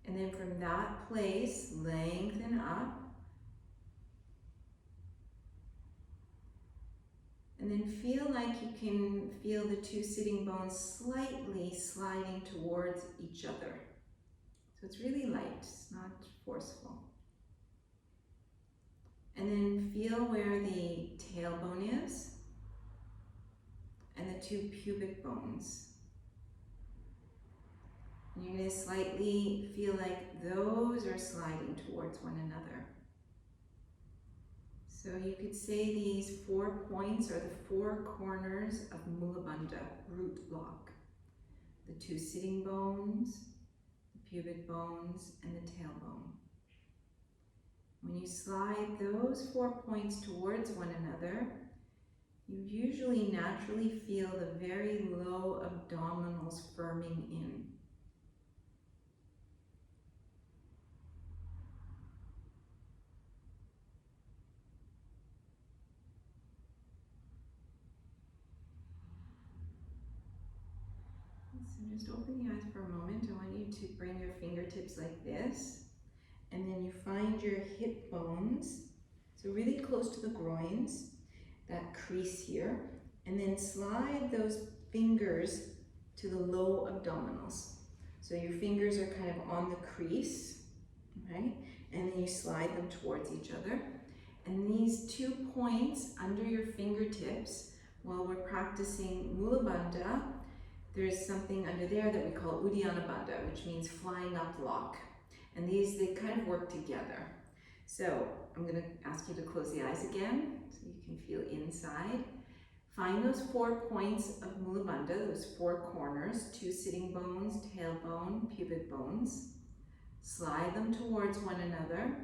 And then from that place, lengthen up. And then feel like you can feel the two sitting bones slightly sliding towards each other. So it's really light, it's not forceful. And then feel where the tailbone is and the two pubic bones. And you're going to slightly feel like those are sliding towards one another. So you could say these 4 points are the 4 corners of Mula Bandha, root block. The two sitting bones, the pubic bones, and the tailbone. When you slide those 4 points towards one another, you usually naturally feel the very low abdominals firming in. So just open the eyes for a moment. I want you to bring your fingertips like this. And then you find your hip bones, so really close to the groins, that crease here. And then slide those fingers to the low abdominals. So your fingers are kind of on the crease, okay? And then you slide them towards each other. And these 2 points under your fingertips, while we're practicing Mula Bandha, there's something under there that we call Uddiyana Bandha, which means flying up block. And these, they kind of work together. So I'm going to ask you to close the eyes again so you can feel inside. Find those 4 points of Mula Bandha, those 4 corners, 2 sitting bones, tailbone, pubic bones. Slide them towards one another.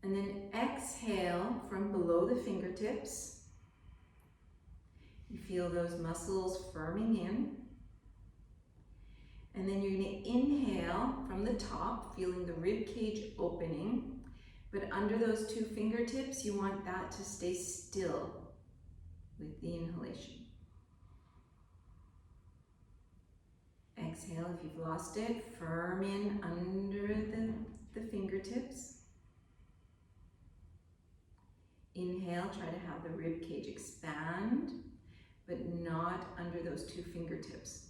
And then exhale from below the fingertips. You feel those muscles firming in. And then you're going to inhale from the top, feeling the rib cage opening. But under those 2 fingertips, you want that to stay still with the inhalation. Exhale if you've lost it, firm in under the fingertips. Inhale, try to have the rib cage expand, but not under those 2 fingertips.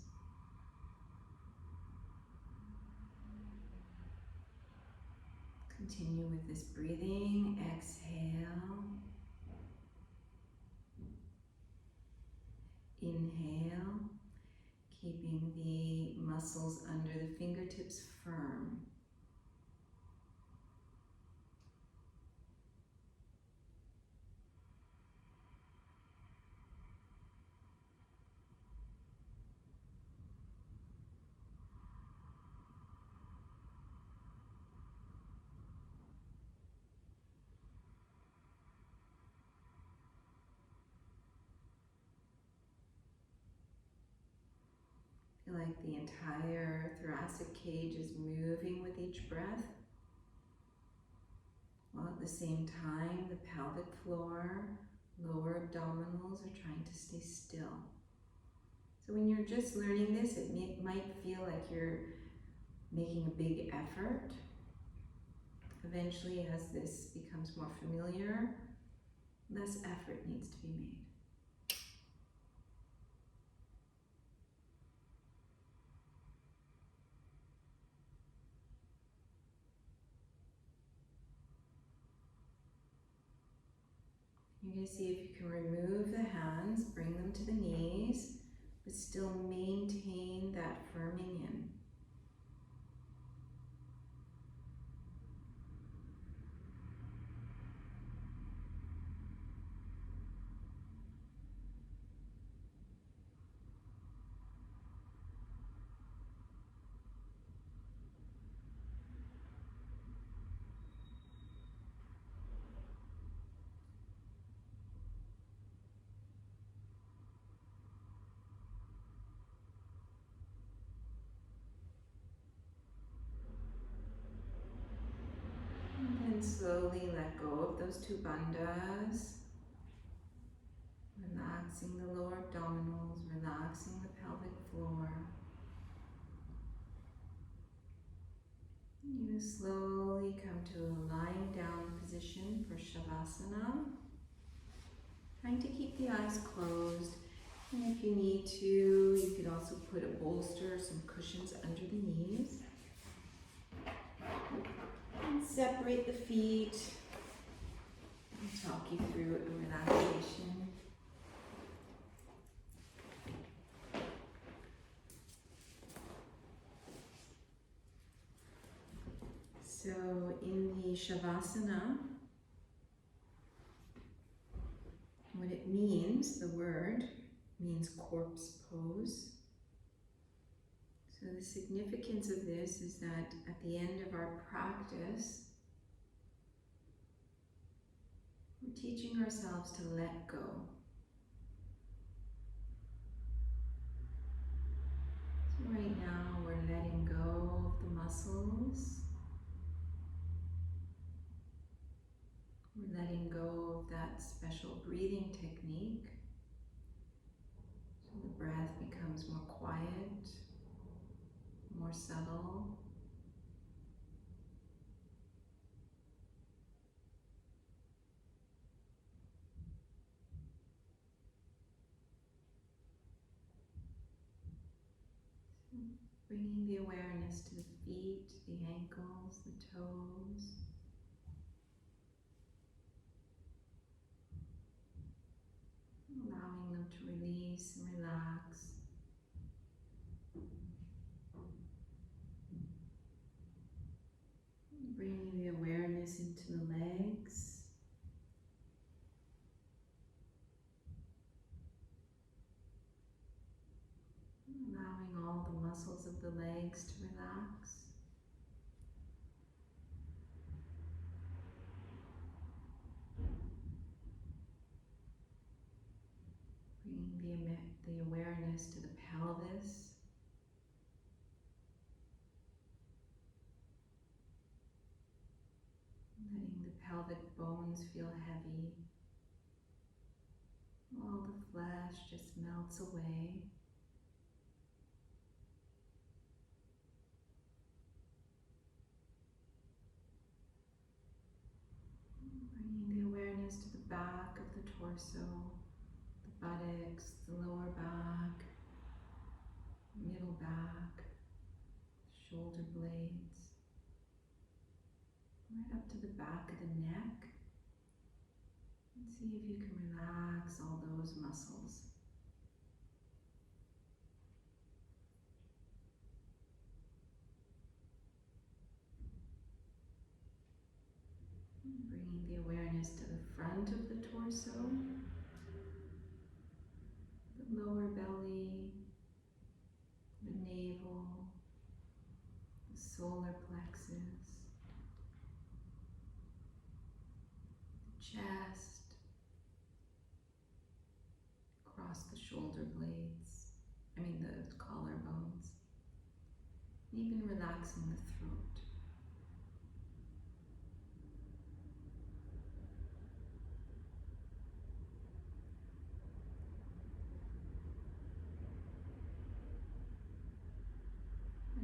Continue with this breathing. Exhale. Inhale, keeping the muscles under the fingertips firm. Feel like the entire thoracic cage is moving with each breath, while at the same time the pelvic floor, lower abdominals are trying to stay still. So when you're just learning this, it might feel like you're making a big effort. Eventually, as this becomes more familiar, less effort needs to be made. You're going to see if you can remove the hands, bring them to the knees, but still maintain that firming in. And then slowly let go of those two bandhas, relaxing the lower abdominals, relaxing the pelvic floor. You're going to slowly come to a lying down position for Shavasana. Trying to keep the eyes closed. And if you need to, you could also put a bolster, some cushions under the knees. And separate the feet. And talk you through a relaxation. So in the Shavasana, what it means, the word, means corpse pose. So the significance of this is that at the end of our practice, we're teaching ourselves to let go. So right now we're letting go of the muscles. We're letting go of that special breathing technique. So the breath becomes more quiet, more subtle. So bringing the awareness to the feet, the ankles, the toes. Allowing them to release and relax. Bringing the awareness into the legs. Allowing all the muscles of the legs to relax. Bringing the awareness to the pelvis. Letting the pelvic bones feel heavy. All the flesh just melts away. Bringing the awareness to the back of the torso, the buttocks, the lower back, middle back, shoulder blades, right up to the back of the neck. And see if you can relax all those muscles. Bringing the awareness to the front of the torso, the lower belly, the navel, the solar plexus, the chest, across the shoulder blades, the collarbones, even relaxing the throat.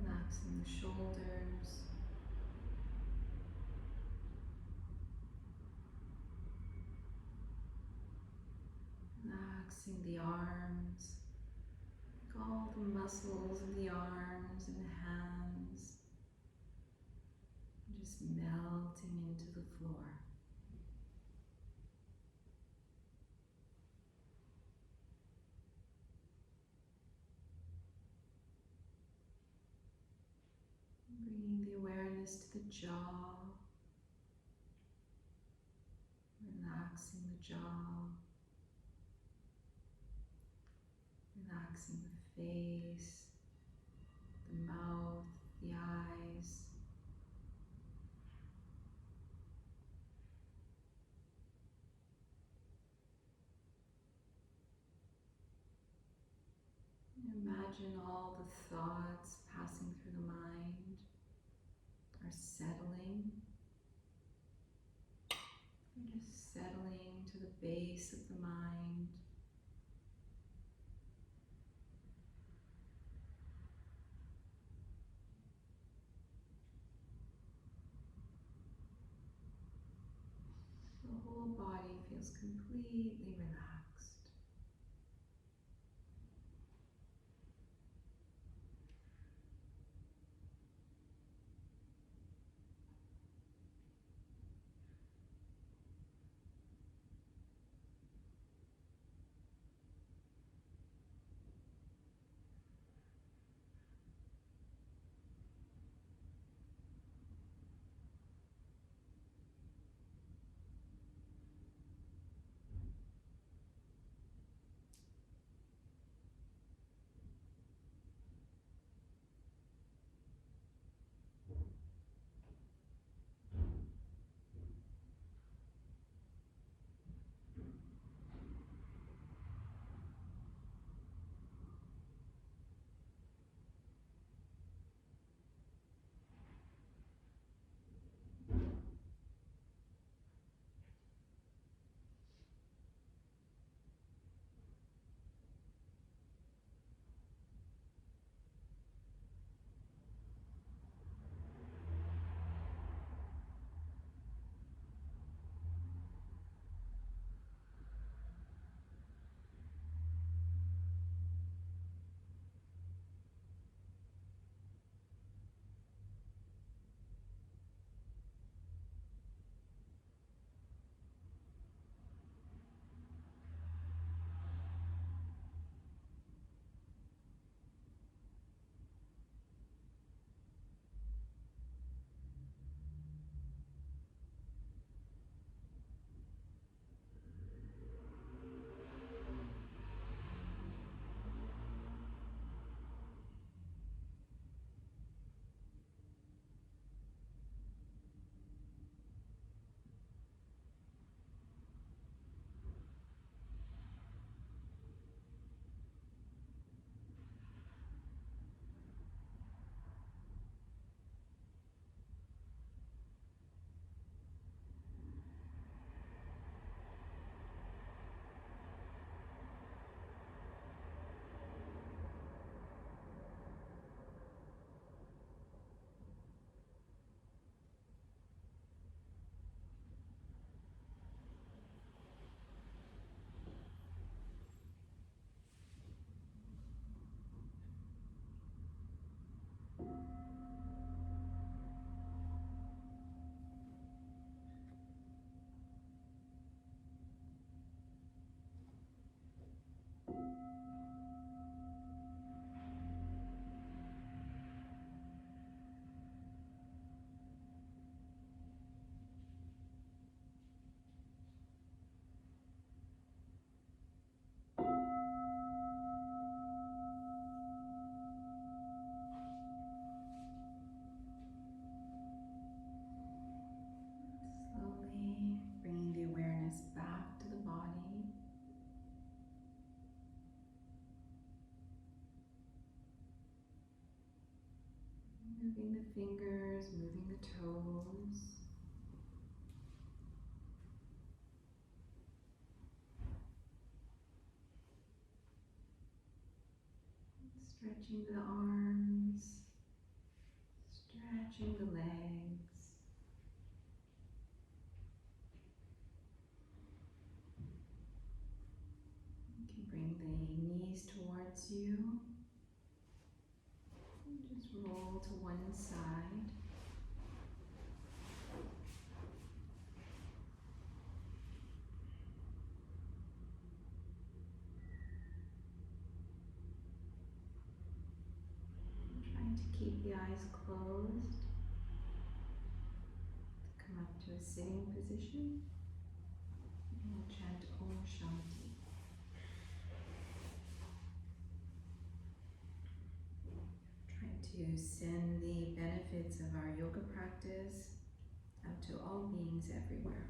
Relaxing the shoulders, relaxing the arms, all the muscles of the arms and the hands, just melting into the floor. jaw, relaxing the jaw, relaxing the face, the mouth, the eyes. Imagine all the thoughts passing through the mind are settling. They're just settling to the base of the mind. The whole body feels completely relaxed. Slowly bringing the awareness back to the body. Moving the fingers, moving the toes. Stretching the arms, stretching the legs. You can bring the knees towards you. And just roll to one side. Trying to keep the eyes closed. up to a sitting position. And we'll chant Om Shanti. Trying to send the benefits of our yoga practice out to all beings everywhere.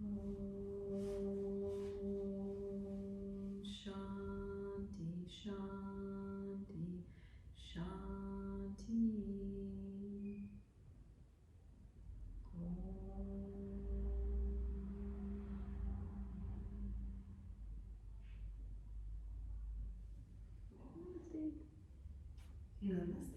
Om Shanti, Shanti, Shanti. Namaste.